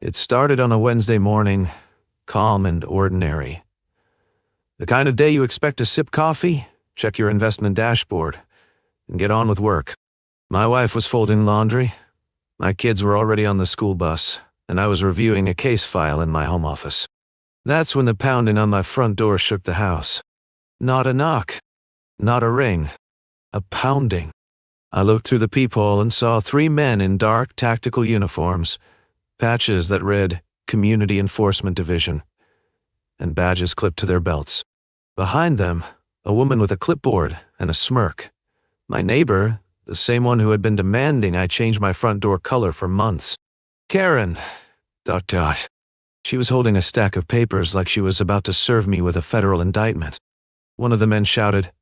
It started on a Wednesday morning, calm and ordinary. The kind of day you expect to sip coffee, check your investment dashboard, and get on with work. My wife was folding laundry. My kids were already on the school bus, and I was reviewing a case file in my home office. That's when the pounding on my front door shook the house. Not a knock, not a ring, a pounding. I looked through the peephole and saw 3 men in dark tactical uniforms, patches that read Community Enforcement Division, and badges clipped to their belts. Behind them, a woman with a clipboard and a smirk. My neighbor, the same one who had been demanding I change my front door color for months. Karen, ... She was holding a stack of papers like she was about to serve me with a federal indictment. One of the men shouted,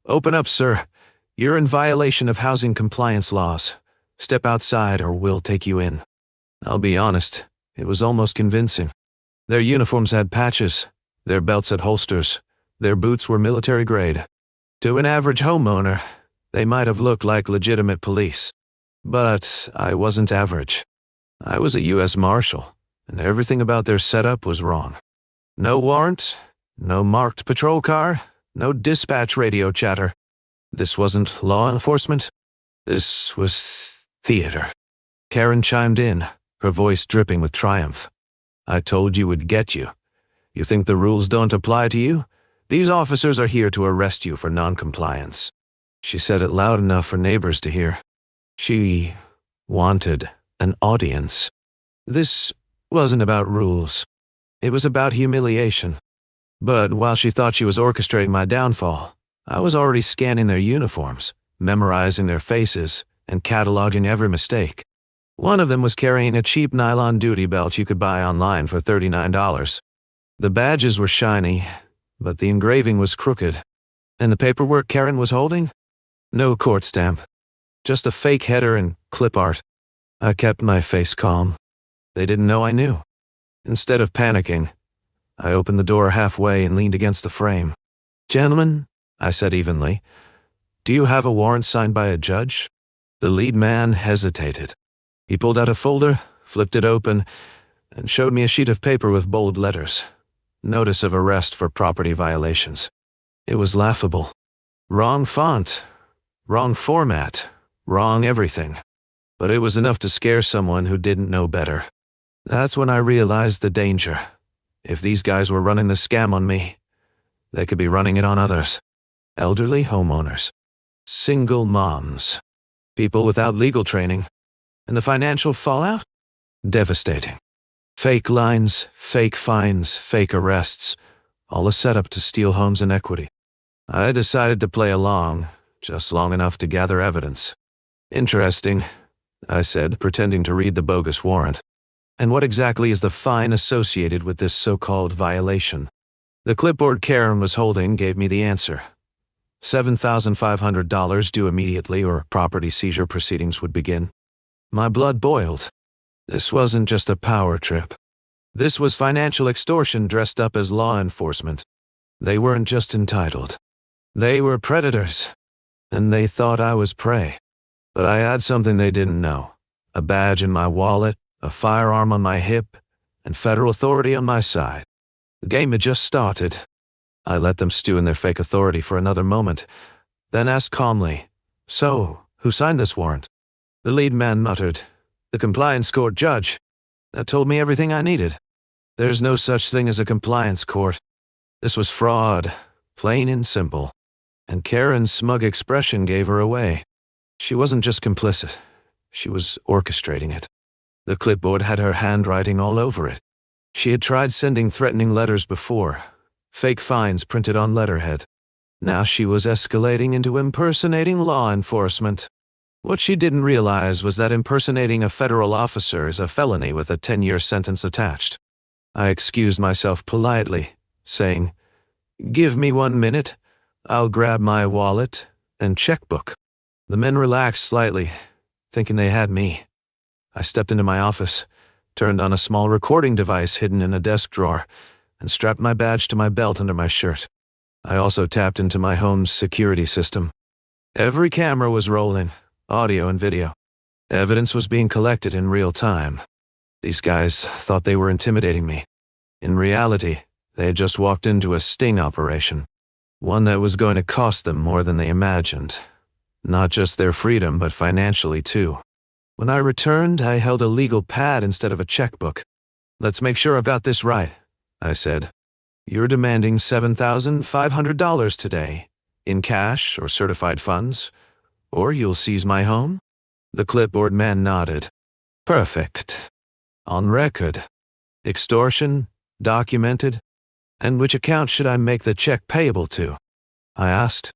"Open up, sir. You're in violation of housing compliance laws. Step outside or we'll take you in." I'll be honest, it was almost convincing. Their uniforms had patches, their belts had holsters, their boots were military grade. To an average homeowner, they might have looked like legitimate police. But I wasn't average. I was a U.S. Marshal, and everything about their setup was wrong. No warrant, no marked patrol car, no dispatch radio chatter. This wasn't law enforcement. This was theater. Karen chimed in, her voice dripping with triumph. "I told you would get you. You think the rules don't apply to you? These officers are here to arrest you for noncompliance." She said it loud enough for neighbors to hear. She wanted an audience. This wasn't about rules. It was about humiliation. But while she thought she was orchestrating my downfall, I was already scanning their uniforms, memorizing their faces, and cataloging every mistake. One of them was carrying a cheap nylon duty belt you could buy online for $39. The badges were shiny, but the engraving was crooked. And the paperwork Karen was holding? No court stamp. Just a fake header and clip art. I kept my face calm. They didn't know I knew. Instead of panicking, I opened the door halfway and leaned against the frame. "Gentlemen," I said evenly, "do you have a warrant signed by a judge?" The lead man hesitated. He pulled out a folder, flipped it open, and showed me a sheet of paper with bold letters. Notice of arrest for property violations. It was laughable. Wrong font, wrong format, wrong everything. But it was enough to scare someone who didn't know better. That's when I realized the danger. If these guys were running the scam on me, they could be running it on others. Elderly homeowners. Single moms. People without legal training. And the financial fallout? Devastating. Fake lines, fake fines, fake arrests, all a setup to steal homes and equity. I decided to play along, just long enough to gather evidence. "Interesting," I said, pretending to read the bogus warrant. "And what exactly is the fine associated with this so-called violation?" The clipboard Karen was holding gave me the answer. $7,500 due immediately or property seizure proceedings would begin. My blood boiled. This wasn't just a power trip. This was financial extortion dressed up as law enforcement. They weren't just entitled. They were predators. And they thought I was prey. But I had something they didn't know. A badge in my wallet, a firearm on my hip, and federal authority on my side. The game had just started. I let them stew in their fake authority for another moment, then asked calmly, "So, who signed this warrant?" The lead man muttered, "The compliance court judge." That told me everything I needed. There's no such thing as a compliance court. This was fraud, plain and simple. And Karen's smug expression gave her away. She wasn't just complicit. She was orchestrating it. The clipboard had her handwriting all over it. She had tried sending threatening letters before, fake fines printed on letterhead. Now she was escalating into impersonating law enforcement. What she didn't realize was that impersonating a federal officer is a felony with a 10-year sentence attached. I excused myself politely, saying, "Give me 1 minute. I'll grab my wallet and checkbook." The men relaxed slightly, thinking they had me. I stepped into my office, turned on a small recording device hidden in a desk drawer, and strapped my badge to my belt under my shirt. I also tapped into my home's security system. Every camera was rolling, audio and video. Evidence was being collected in real time. These guys thought they were intimidating me. In reality, they had just walked into a sting operation, one that was going to cost them more than they imagined. Not just their freedom, but financially too. When I returned, I held a legal pad instead of a checkbook. "Let's make sure I've got this right," I said. "You're demanding $7,500 today, in cash or certified funds, or you'll seize my home?" The clipboard man nodded. "Perfect. On record. Extortion, documented. And which account should I make the check payable to?" I asked.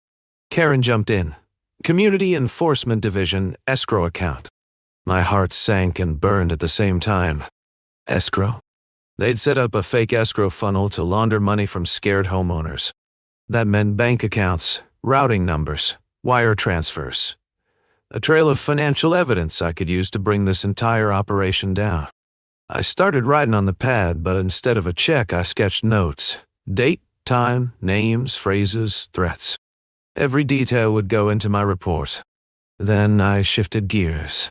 Karen jumped in. "Community Enforcement Division, escrow account." My heart sank and burned at the same time. Escrow? They'd set up a fake escrow funnel to launder money from scared homeowners. That meant bank accounts, routing numbers, wire transfers. A trail of financial evidence I could use to bring this entire operation down. I started writing on the pad, but instead of a check, I sketched notes. Date, time, names, phrases, threats. Every detail would go into my report. Then I shifted gears.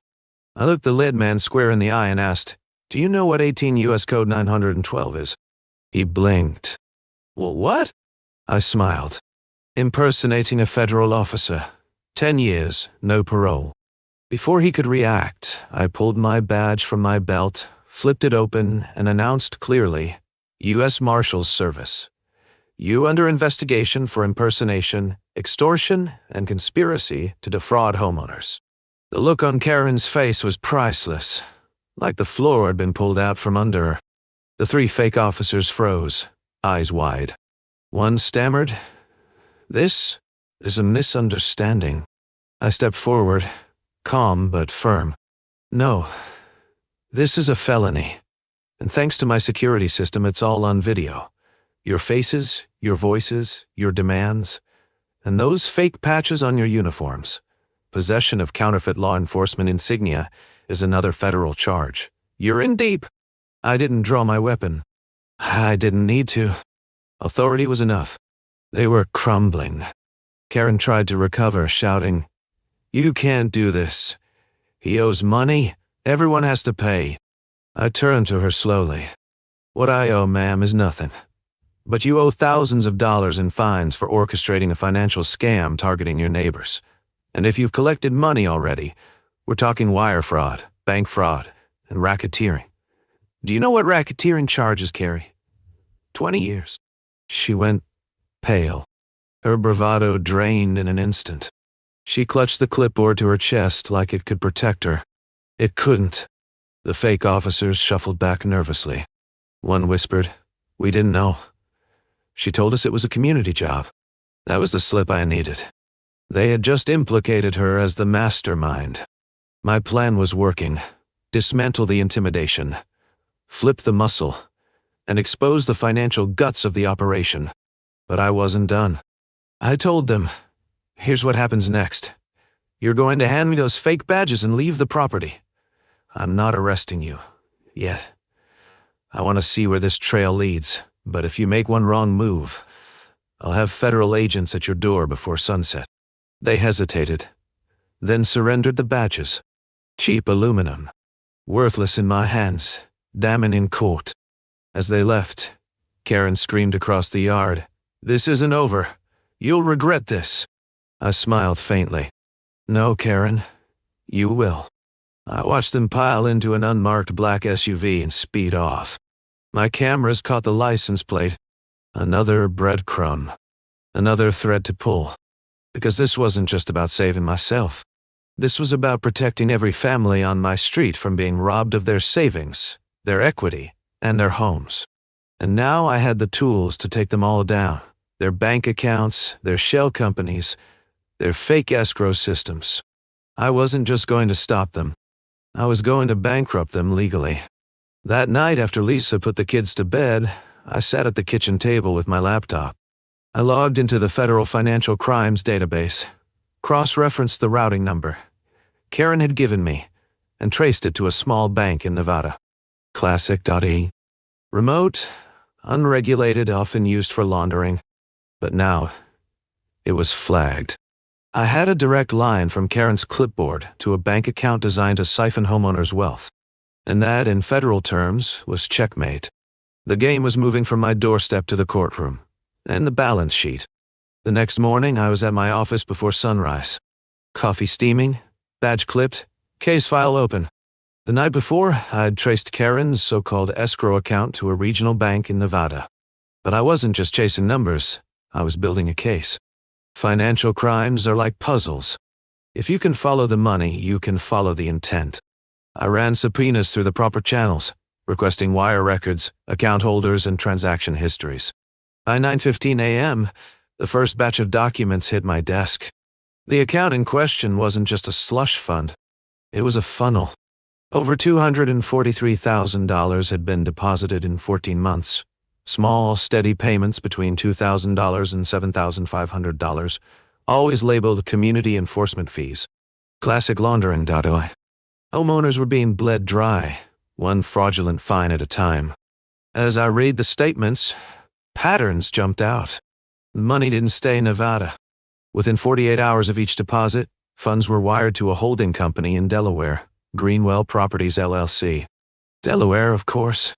I looked the lead man square in the eye and asked, "Do you know what 18 U.S. Code 912 is?" He blinked. "Well, what?" I smiled. "Impersonating a federal officer. 10 years, no parole." Before he could react, I pulled my badge from my belt, flipped it open, and announced clearly, "U.S. Marshal's Service. You under investigation for impersonation, extortion, and conspiracy to defraud homeowners." The look on Karen's face was priceless, like the floor had been pulled out from under her. The three fake officers froze, eyes wide. One stammered, "This is a misunderstanding." I stepped forward, calm but firm. "No, this is a felony. And thanks to my security system, it's all on video. Your faces, your voices, your demands, and those fake patches on your uniforms. Possession of counterfeit law enforcement insignia is another federal charge. You're in deep." I didn't draw my weapon. I didn't need to. Authority was enough. They were crumbling. Karen tried to recover, shouting, "You can't do this. He owes money. Everyone has to pay." I turned to her slowly. "What I owe, ma'am, is nothing. But you owe thousands of dollars in fines for orchestrating a financial scam targeting your neighbors. And if you've collected money already, we're talking wire fraud, bank fraud, and racketeering. Do you know what racketeering charges carry? 20 years. She went pale. Her bravado drained in an instant. She clutched the clipboard to her chest like it could protect her. It couldn't. The fake officers shuffled back nervously. One whispered, "We didn't know. She told us it was a community job." That was the slip I needed. They had just implicated her as the mastermind. My plan was working. Dismantle the intimidation, flip the muscle, and expose the financial guts of the operation. But I wasn't done. I told them, "Here's what happens next. You're going to hand me those fake badges and leave the property. I'm not arresting you. Yet. I want to see where this trail leads, but if you make one wrong move, I'll have federal agents at your door before sunset." They hesitated, then surrendered the badges. Cheap aluminum. Worthless in my hands, damning in court. As they left, Karen screamed across the yard, "This isn't over. You'll regret this." I smiled faintly. "No, Karen, you will." I watched them pile into an unmarked black SUV and speed off. My cameras caught the license plate. Another breadcrumb. Another thread to pull. Because this wasn't just about saving myself. This was about protecting every family on my street from being robbed of their savings, their equity, and their homes. And now I had the tools to take them all down. Their bank accounts, their shell companies, their fake escrow systems. I wasn't just going to stop them. I was going to bankrupt them legally. That night after Lisa put the kids to bed, I sat at the kitchen table with my laptop. I logged into the Federal Financial Crimes database, cross-referenced the routing number Karen had given me, and traced it to a small bank in Nevada. Classic.e. Remote, unregulated, often used for laundering. But now, it was flagged. I had a direct line from Karen's clipboard to a bank account designed to siphon homeowners' wealth. And that, in federal terms, was checkmate. The game was moving from my doorstep to the courtroom, and the balance sheet. The next morning, I was at my office before sunrise. Coffee steaming, badge clipped, case file open. The night before, I'd traced Karen's so-called escrow account to a regional bank in Nevada. But I wasn't just chasing numbers, I was building a case. Financial crimes are like puzzles. If you can follow the money, you can follow the intent. I ran subpoenas through the proper channels, requesting wire records, account holders, and transaction histories. By 9:15 a.m., the first batch of documents hit my desk. The account in question wasn't just a slush fund. It was a funnel. Over $243,000 had been deposited in 14 months. Small, steady payments between $2,000 and $7,500, always labeled community enforcement fees. Classic laundering. Homeowners were being bled dry, one fraudulent fine at a time. As I read the statements, patterns jumped out. The money didn't stay in Nevada. Within 48 hours of each deposit, funds were wired to a holding company in Delaware, Greenwell Properties LLC. Delaware, of course.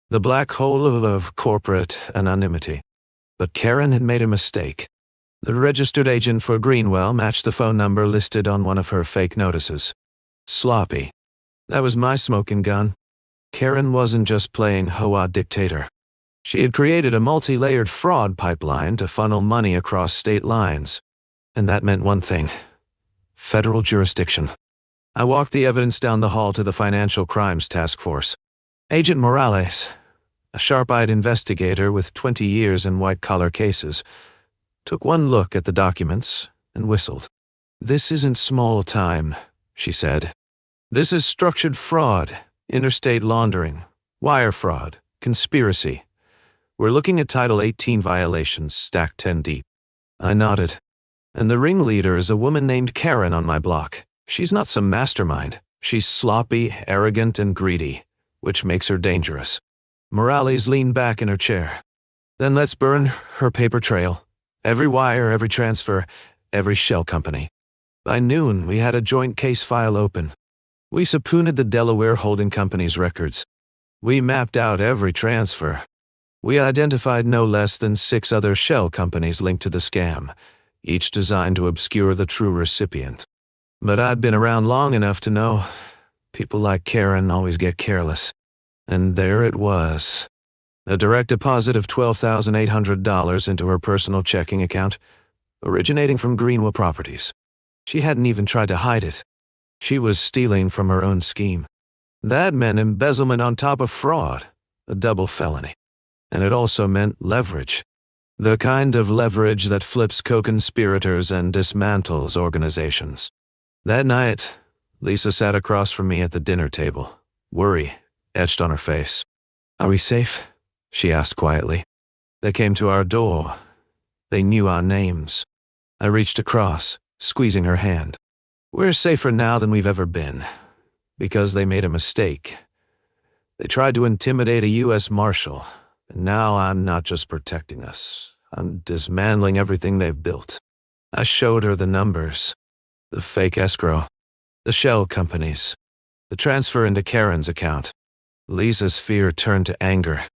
The black hole of corporate anonymity. But Karen had made a mistake. The registered agent for Greenwell matched the phone number listed on one of her fake notices. Sloppy. That was my smoking gun. Karen wasn't just playing HOA dictator. She had created a multi-layered fraud pipeline to funnel money across state lines. And that meant one thing: federal jurisdiction. I walked the evidence down the hall to the Financial Crimes Task Force. Agent Morales, a sharp-eyed investigator with 20 years in white-collar cases, took one look at the documents and whistled. "This isn't small time," she said. "This is structured fraud, interstate laundering, wire fraud, conspiracy. We're looking at Title 18 violations stacked 10 deep." I nodded. "And the ringleader is a woman named Karen on my block. She's not some mastermind. She's sloppy, arrogant, and greedy, which makes her dangerous." Morales leaned back in her chair. "Then let's burn her paper trail. Every wire, every transfer, every shell company." By noon, we had a joint case file open. We subpoenaed the Delaware holding company's records. We mapped out every transfer. We identified no less than 6 other shell companies linked to the scam, each designed to obscure the true recipient. But I'd been around long enough to know people like Karen always get careless. And there it was. A direct deposit of $12,800 into her personal checking account, originating from Greenwell Properties. She hadn't even tried to hide it. She was stealing from her own scheme. That meant embezzlement on top of fraud, a double felony. And it also meant leverage. The kind of leverage that flips co-conspirators and dismantles organizations. That night, Lisa sat across from me at the dinner table, worry etched on her face. "Are we safe?" she asked quietly. "They came to our door. They knew our names." I reached across, squeezing her hand. "We're safer now than we've ever been, because they made a mistake. They tried to intimidate a U.S. Marshal, and now I'm not just protecting us. I'm dismantling everything they've built." I showed her the numbers, the fake escrow, the shell companies, the transfer into Karen's account. Lisa's fear turned to anger.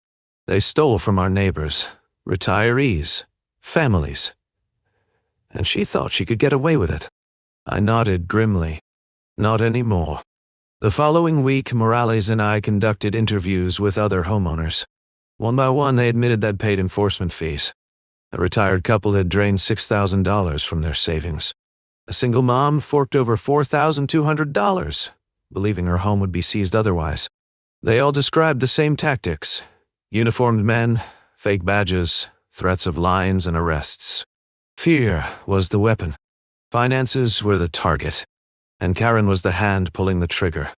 They stole from our neighbors, retirees, families. And she thought she could get away with it. I nodded grimly. Not anymore. The following week, Morales and I conducted interviews with other homeowners. One by one, they admitted they'd paid enforcement fees. A retired couple had drained $6,000 from their savings. A single mom forked over $4,200, believing her home would be seized otherwise. They all described the same tactics: uniformed men, fake badges, threats of lines and arrests. Fear was the weapon. Finances were the target. And Karen was the hand pulling the trigger.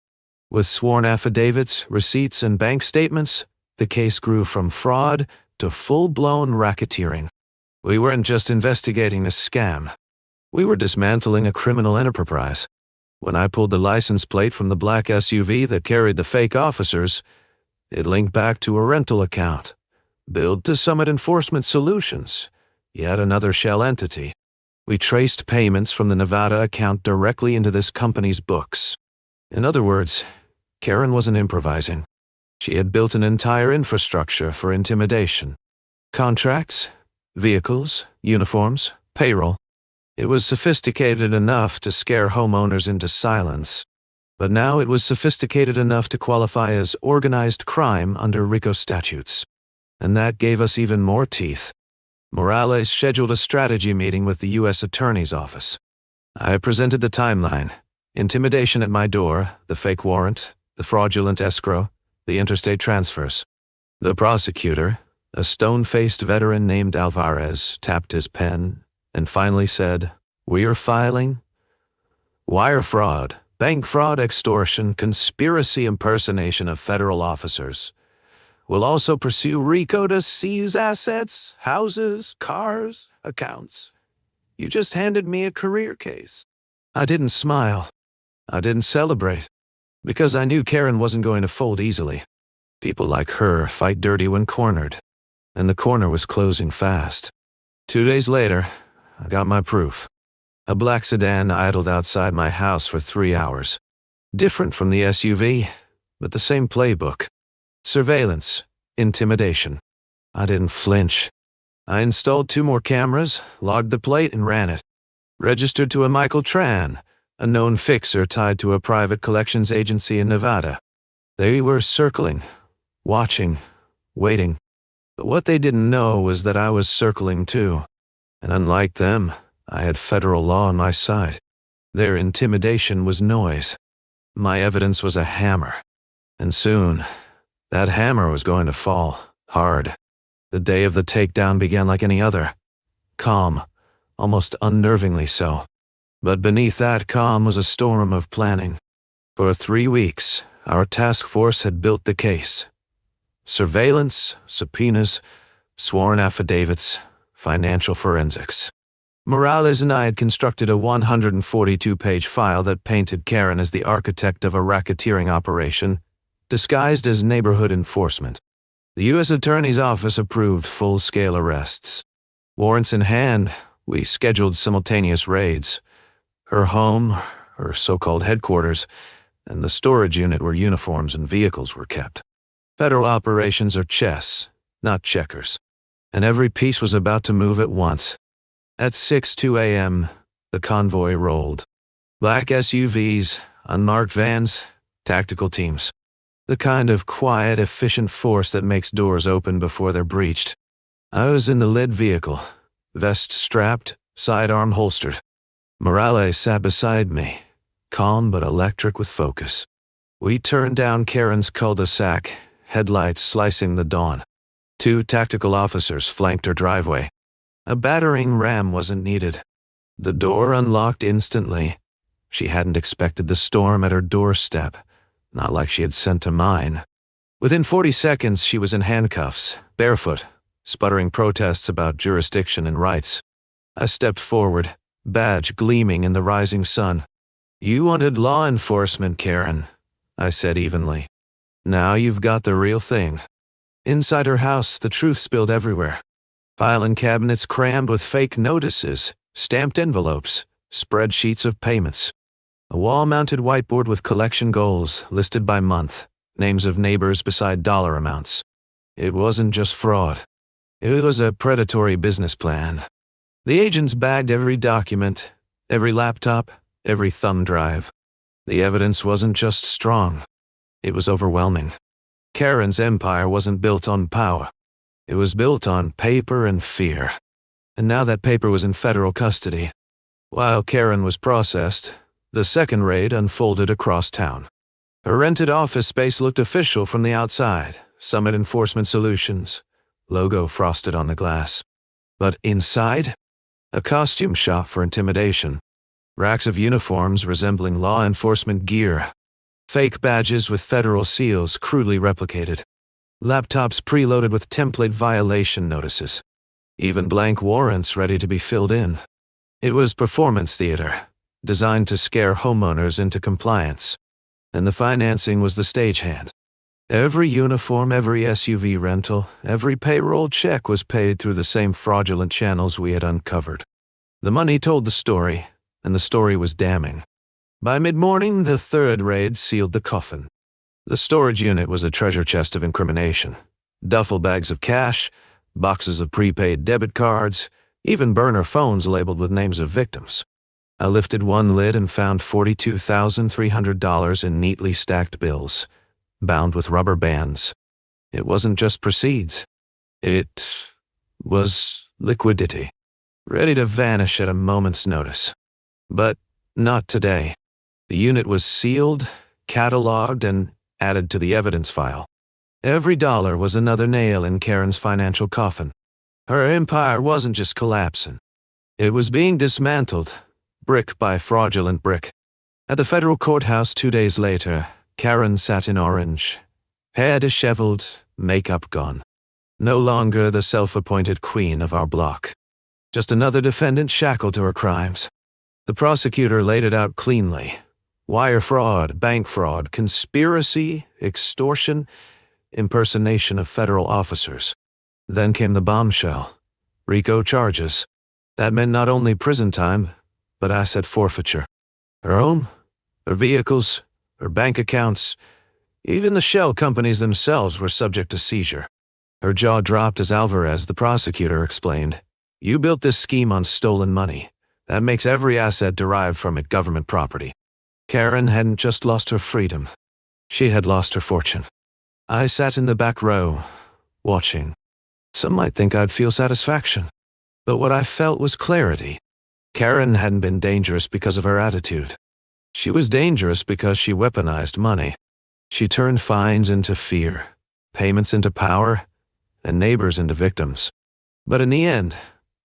With sworn affidavits, receipts, and bank statements, the case grew from fraud to full-blown racketeering. We weren't just investigating a scam. We were dismantling a criminal enterprise. When I pulled the license plate from the black SUV that carried the fake officers, it linked back to a rental account, billed to Summit Enforcement Solutions, yet another shell entity. We traced payments from the Nevada account directly into this company's books. In other words, Karen wasn't improvising. She had built an entire infrastructure for intimidation. Contracts, vehicles, uniforms, payroll. It was sophisticated enough to scare homeowners into silence. But now it was sophisticated enough to qualify as organized crime under RICO statutes. And that gave us even more teeth. Morales scheduled a strategy meeting with the U.S. Attorney's Office. I presented the timeline: intimidation at my door, the fake warrant, the fraudulent escrow, the interstate transfers. The prosecutor, a stone-faced veteran named Alvarez, tapped his pen and finally said, "We are filing wire fraud, bank fraud, extortion, conspiracy, impersonation of federal officers. We'll also pursue RICO to seize assets, houses, cars, accounts. You just handed me a career case." I didn't smile. I didn't celebrate. Because I knew Karen wasn't going to fold easily. People like her fight dirty when cornered. And the corner was closing fast. 2 days later, I got my proof. A black sedan idled outside my house for 3 hours. Different from the SUV, but the same playbook. Surveillance, intimidation. I didn't flinch. I installed 2 more cameras, logged the plate, and ran it. Registered to a Michael Tran, a known fixer tied to a private collections agency in Nevada. They were circling, watching, waiting. But what they didn't know was that I was circling too. And unlike them, I had federal law on my side. Their intimidation was noise. My evidence was a hammer. And soon, that hammer was going to fall, hard. The day of the takedown began like any other. Calm, almost unnervingly so. But beneath that calm was a storm of planning. For 3 weeks, our task force had built the case. Surveillance, subpoenas, sworn affidavits, financial forensics. Morales and I had constructed a 142-page file that painted Karen as the architect of a racketeering operation, disguised as neighborhood enforcement. The U.S. Attorney's Office approved full-scale arrests. Warrants in hand, we scheduled simultaneous raids. Her home, her so-called headquarters, and the storage unit where uniforms and vehicles were kept. Federal operations are chess, not checkers. And every piece was about to move at once. At 6:02 a.m., the convoy rolled. Black SUVs, unmarked vans, tactical teams. The kind of quiet, efficient force that makes doors open before they're breached. I was in the lead vehicle, vest strapped, sidearm holstered. Morales sat beside me, calm but electric with focus. We turned down Karen's cul-de-sac, headlights slicing the dawn. 2 tactical officers flanked her driveway. A battering ram wasn't needed. The door unlocked instantly. She hadn't expected the storm at her doorstep, not like she had sent to mine. Within 40 seconds, she was in handcuffs, barefoot, sputtering protests about jurisdiction and rights. I stepped forward, badge gleaming in the rising sun. "You wanted law enforcement, Karen," I said evenly. "Now you've got the real thing." Inside her house, the truth spilled everywhere. Filing cabinets crammed with fake notices, stamped envelopes, spreadsheets of payments. A wall-mounted whiteboard with collection goals listed by month, names of neighbors beside dollar amounts. It wasn't just fraud. It was a predatory business plan. The agents bagged every document, every laptop, every thumb drive. The evidence wasn't just strong. It was overwhelming. Karen's empire wasn't built on power. It was built on paper and fear. And now that paper was in federal custody. While Karen was processed, the second raid unfolded across town. Her rented office space looked official from the outside, Summit Enforcement Solutions, logo frosted on the glass. But inside? A costume shop for intimidation. Racks of uniforms resembling law enforcement gear. Fake badges with federal seals crudely replicated. Laptops preloaded with template violation notices. Even blank warrants ready to be filled in. It was performance theater, designed to scare homeowners into compliance. And the financing was the stagehand. Every uniform, every SUV rental, every payroll check was paid through the same fraudulent channels we had uncovered. The money told the story, and the story was damning. By mid-morning, the third raid sealed the coffin. The storage unit was a treasure chest of incrimination. Duffel bags of cash, boxes of prepaid debit cards, even burner phones labeled with names of victims. I lifted one lid and found $42,300 in neatly stacked bills, bound with rubber bands. It wasn't just proceeds. It was liquidity, ready to vanish at a moment's notice. But not today. The unit was sealed, cataloged, and added to the evidence file. Every dollar was another nail in Karen's financial coffin. Her empire wasn't just collapsing. It was being dismantled, brick by fraudulent brick. At the federal courthouse 2 days later, Karen sat in orange, hair disheveled, makeup gone. No longer the self-appointed queen of our block. Just another defendant shackled to her crimes. The prosecutor laid it out cleanly. Wire fraud, bank fraud, conspiracy, extortion, impersonation of federal officers. Then came the bombshell. RICO charges. That meant not only prison time, but asset forfeiture. Her home, her vehicles, her bank accounts, even the shell companies themselves were subject to seizure. Her jaw dropped as Alvarez, the prosecutor, explained, "You built this scheme on stolen money. That makes every asset derived from it government property." Karen hadn't just lost her freedom. She had lost her fortune. I sat in the back row, watching. Some might think I'd feel satisfaction, but what I felt was clarity. Karen hadn't been dangerous because of her attitude. She was dangerous because she weaponized money. She turned fines into fear, payments into power, and neighbors into victims. But in the end,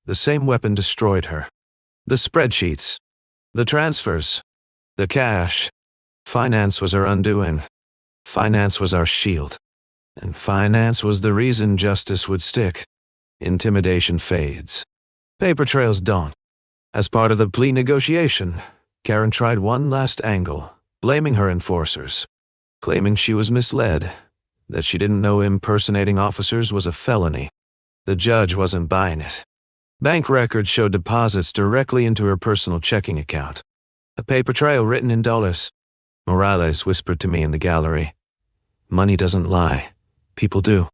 the same weapon destroyed her. The spreadsheets, the transfers, the cash. Finance was her undoing. Finance was our shield. And finance was the reason justice would stick. Intimidation fades. Paper trails don't. As part of the plea negotiation, Karen tried one last angle, blaming her enforcers, claiming she was misled, that she didn't know impersonating officers was a felony. The judge wasn't buying it. Bank records showed deposits directly into her personal checking account. A paper trail written in dollars. Morales whispered to me in the gallery, "Money doesn't lie. People do."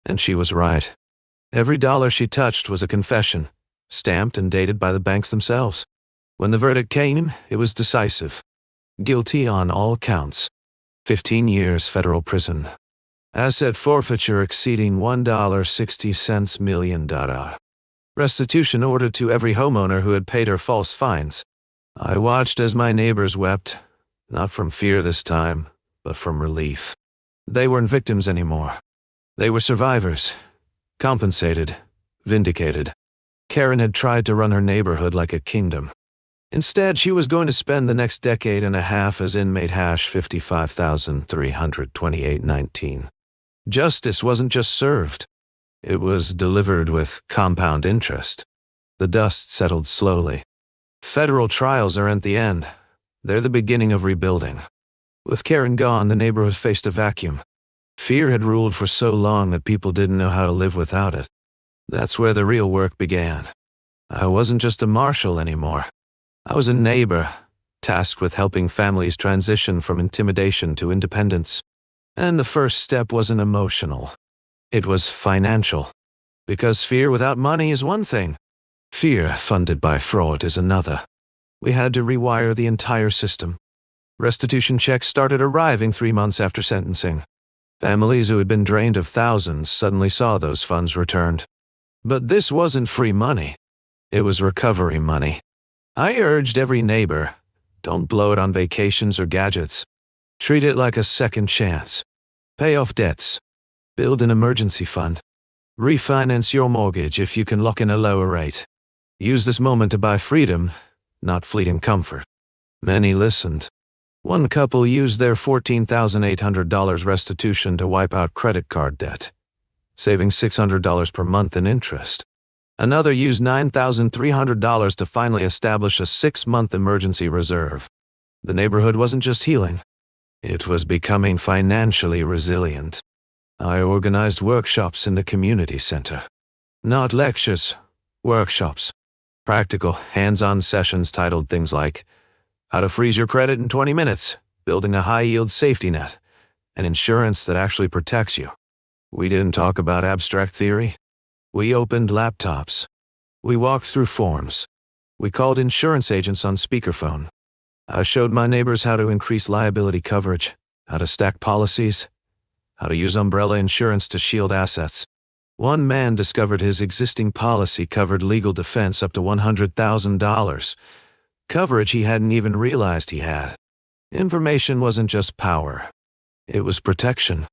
And she was right. Every dollar she touched was a confession, stamped and dated by the banks themselves. When the verdict came, it was decisive. Guilty on all counts. 15 years federal prison. Asset forfeiture exceeding $1.60 million. Restitution ordered to every homeowner who had paid her false fines. I watched as my neighbors wept, not from fear this time, but from relief. They weren't victims anymore. They were survivors, compensated, vindicated. Karen had tried to run her neighborhood like a kingdom. Instead, she was going to spend the next decade and a half as inmate hash 55,328.19. Justice wasn't just served. It was delivered with compound interest. The dust settled slowly. Federal trials aren't the end. They're the beginning of rebuilding. With Karen gone, the neighborhood faced a vacuum. Fear had ruled for so long that people didn't know how to live without it. That's where the real work began. I wasn't just a marshal anymore. I was a neighbor, tasked with helping families transition from intimidation to independence. And the first step wasn't emotional. It was financial. Because fear without money is one thing. Fear funded by fraud is another. We had to rewire the entire system. Restitution checks started arriving 3 months after sentencing. Families who had been drained of thousands suddenly saw those funds returned. But this wasn't free money. It was recovery money. I urged every neighbor, don't blow it on vacations or gadgets. Treat it like a second chance. Pay off debts. Build an emergency fund. Refinance your mortgage if you can lock in a lower rate. Use this moment to buy freedom, not fleeting comfort. Many listened. One couple used their $14,800 restitution to wipe out credit card debt, saving $600 per month in interest. Another used $9,300 to finally establish a 6-month emergency reserve. The neighborhood wasn't just healing. It was becoming financially resilient. I organized workshops in the community center. Not lectures, workshops. Practical, hands-on sessions titled things like How to Freeze Your Credit in 20 Minutes, Building a High-Yield Safety Net, and insurance that actually protects you. We didn't talk about abstract theory. We opened laptops. We walked through forms. We called insurance agents on speakerphone. I showed my neighbors how to increase liability coverage, how to stack policies, how to use umbrella insurance to shield assets. One man discovered his existing policy covered legal defense up to $100,000, coverage he hadn't even realized he had. Information wasn't just power. It was protection.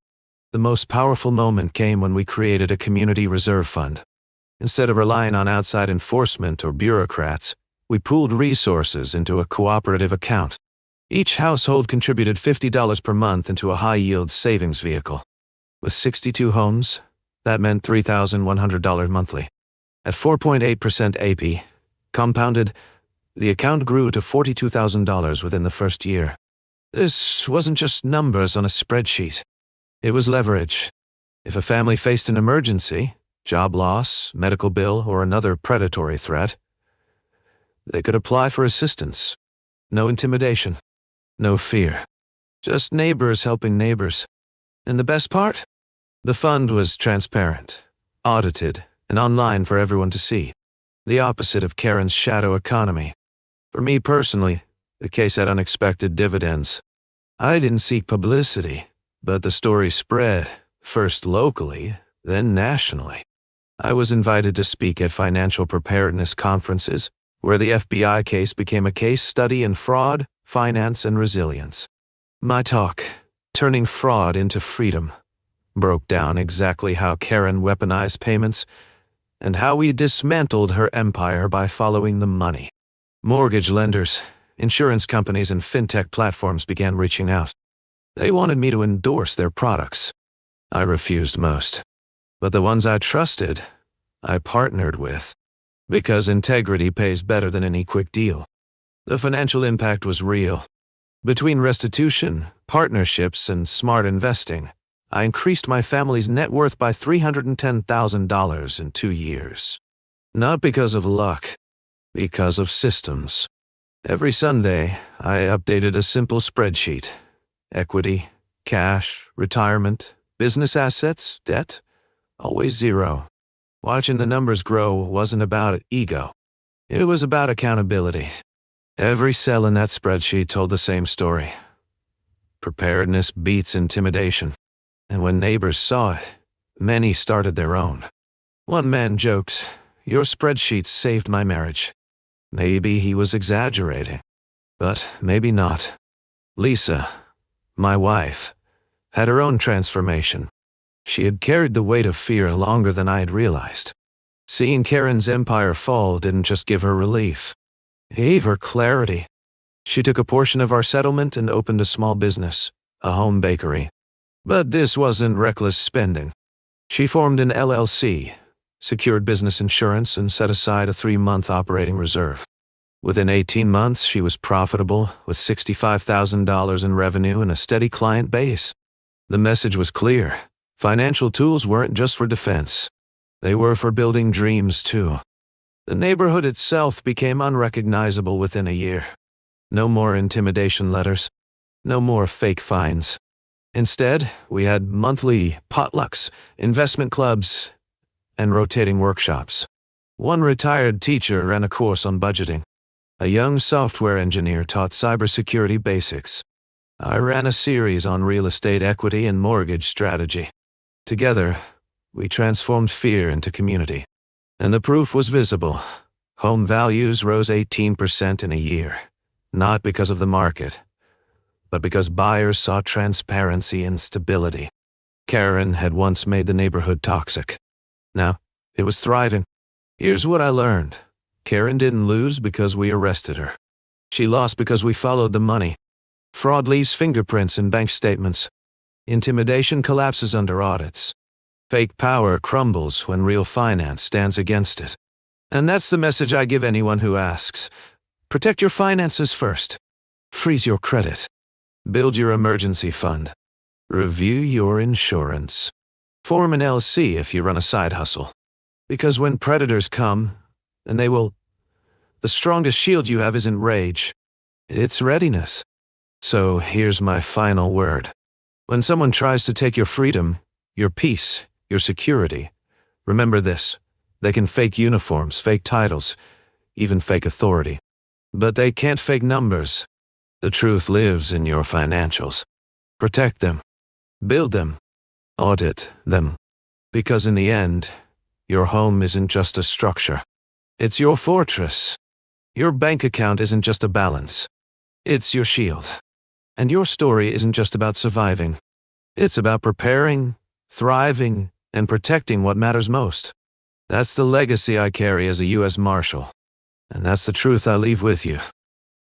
The most powerful moment came when we created a community reserve fund. Instead of relying on outside enforcement or bureaucrats, we pooled resources into a cooperative account. Each household contributed $50 per month into a high-yield savings vehicle. With 62 homes, that meant $3,100 monthly. At 4.8% AP, compounded, the account grew to $42,000 within the first year. This wasn't just numbers on a spreadsheet. It was leverage. If a family faced an emergency, job loss, medical bill, or another predatory threat, they could apply for assistance. No intimidation. No fear. Just neighbors helping neighbors. And the best part? The fund was transparent, audited, and online for everyone to see. The opposite of Karen's shadow economy. For me personally, the case had unexpected dividends. I didn't seek publicity, but the story spread, first locally, then nationally. I was invited to speak at financial preparedness conferences, where the FBI case became a case study in fraud, finance, and resilience. My talk, Turning Fraud into Freedom, broke down exactly how Karen weaponized payments and how we dismantled her empire by following the money. Mortgage lenders, insurance companies, and fintech platforms began reaching out. They wanted me to endorse their products. I refused most. But the ones I trusted, I partnered with. Because integrity pays better than any quick deal. The financial impact was real. Between restitution, partnerships, and smart investing, I increased my family's net worth by $310,000 in 2 years. Not because of luck, because of systems. Every Sunday, I updated a simple spreadsheet. Equity, cash, retirement, business assets, debt, always zero. Watching the numbers grow wasn't about ego. It was about accountability. Every cell in that spreadsheet told the same story. Preparedness beats intimidation. And when neighbors saw it, many started their own. One man joked, "Your spreadsheet saved my marriage." Maybe he was exaggerating, but maybe not. Lisa, my wife, had her own transformation. She had carried the weight of fear longer than I had realized. Seeing Karen's empire fall didn't just give her relief. It gave her clarity. She took a portion of our settlement and opened a small business, a home bakery. But this wasn't reckless spending. She formed an LLC, secured business insurance, and set aside a 3-month operating reserve. Within 18 months, she was profitable, with $65,000 in revenue and a steady client base. The message was clear. Financial tools weren't just for defense. They were for building dreams, too. The neighborhood itself became unrecognizable within a year. No more intimidation letters. No more fake fines. Instead, we had monthly potlucks, investment clubs, and rotating workshops. One retired teacher ran a course on budgeting. A young software engineer taught cybersecurity basics. I ran a series on real estate equity and mortgage strategy. Together, we transformed fear into community. And the proof was visible. Home values rose 18% in a year, not because of the market, but because buyers saw transparency and stability. Karen had once made the neighborhood toxic. Now, it was thriving. Here's what I learned. Karen didn't lose because we arrested her. She lost because we followed the money. Fraud leaves fingerprints in bank statements. Intimidation collapses under audits. Fake power crumbles when real finance stands against it. And that's the message I give anyone who asks. Protect your finances first. Freeze your credit. Build your emergency fund. Review your insurance. Form an LC if you run a side hustle. Because when predators come, and they will, the strongest shield you have isn't rage. It's readiness. So here's my final word. When someone tries to take your freedom, your peace, your security, remember this: they can fake uniforms, fake titles, even fake authority. But they can't fake numbers. The truth lives in your financials. Protect them. Build them. Audit them. Because in the end, your home isn't just a structure. It's your fortress. Your bank account isn't just a balance. It's your shield. And your story isn't just about surviving. It's about preparing, thriving, and protecting what matters most. That's the legacy I carry as a U.S. Marshal. And that's the truth I leave with you.